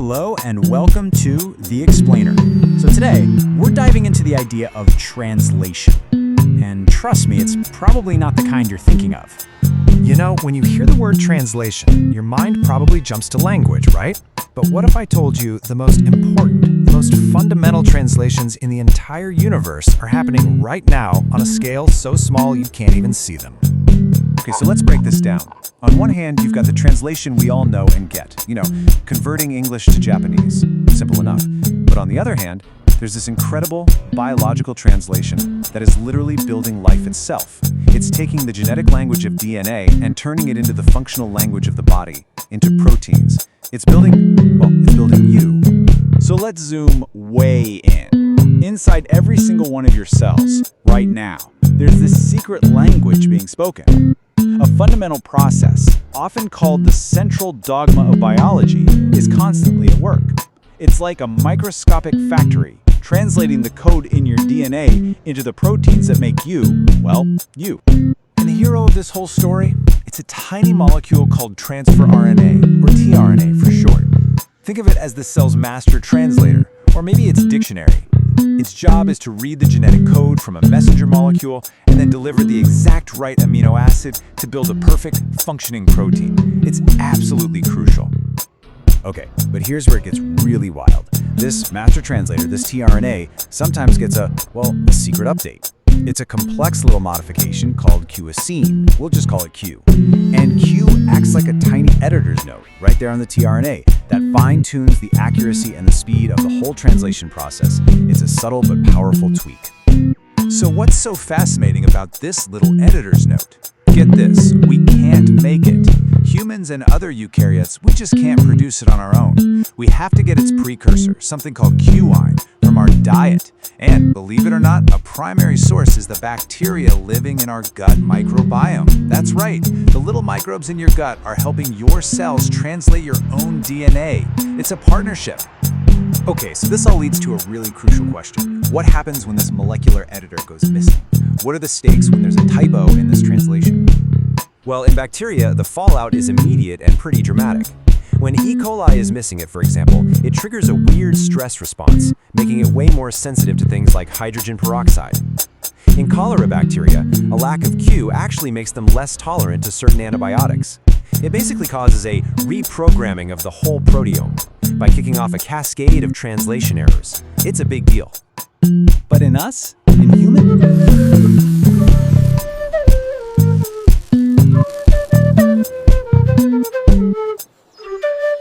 Hello and welcome to The Explainer. So today, we're diving into the idea of translation. And trust me, it's probably not the kind you're thinking of. You know, when you hear the word translation, your mind probably jumps to language, right? But what if I told you the most important, the most fundamental translations in the entire universe are happening right now on a scale so small you can't even see them? Okay, so let's break this down. On one hand, you've got the translation we all know and get. Converting English to Japanese. Simple enough. But on the other hand, there's this incredible biological translation that is literally building life itself. It's taking the genetic language of DNA and turning it into the functional language of the body, into proteins. It's building you. So let's zoom way in. Inside every single one of your cells, right now, there's this secret language being spoken. A fundamental process, often called the central dogma of biology, is constantly at work. It's like a microscopic factory, translating the code in your DNA into the proteins that make you, well, you. And the hero of this whole story? It's a tiny molecule called transfer RNA, or tRNA for short. Think of it as the cell's master translator, or maybe its dictionary. Its job is to read the genetic code from a messenger molecule and then deliver the exact right amino acid to build a perfect, functioning protein. It's absolutely crucial. Okay, but here's where it gets really wild. This master translator, this tRNA, sometimes gets a secret update. It's a complex little modification called Q-acine. We'll just call it Q. And Q acts like a tiny editor's note right there on the tRNA that fine-tunes the accuracy and the speed of the whole translation process. It's a subtle but powerful tweak. So what's so fascinating about this little editor's note? Get this, we can't make it. Humans and other eukaryotes, we just can't produce it on our own. We have to get its precursor, something called Qine, from our diet. And believe it or not, a primary source is the bacteria living in our gut microbiome. That's right, the little microbes in your gut are helping your cells translate your own DNA. It's a partnership. Okay, so this all leads to a really crucial question. What happens when this molecular editor goes missing? What are the stakes when there's a typo in this translation? Well, in bacteria, the fallout is immediate and pretty dramatic. When E. coli is missing it, for example, it triggers a weird stress response, making it way more sensitive to things like hydrogen peroxide. In cholera bacteria, a lack of Q actually makes them less tolerant to certain antibiotics. It basically causes a reprogramming of the whole proteome by kicking off a cascade of translation errors. It's a big deal. But in us? In human?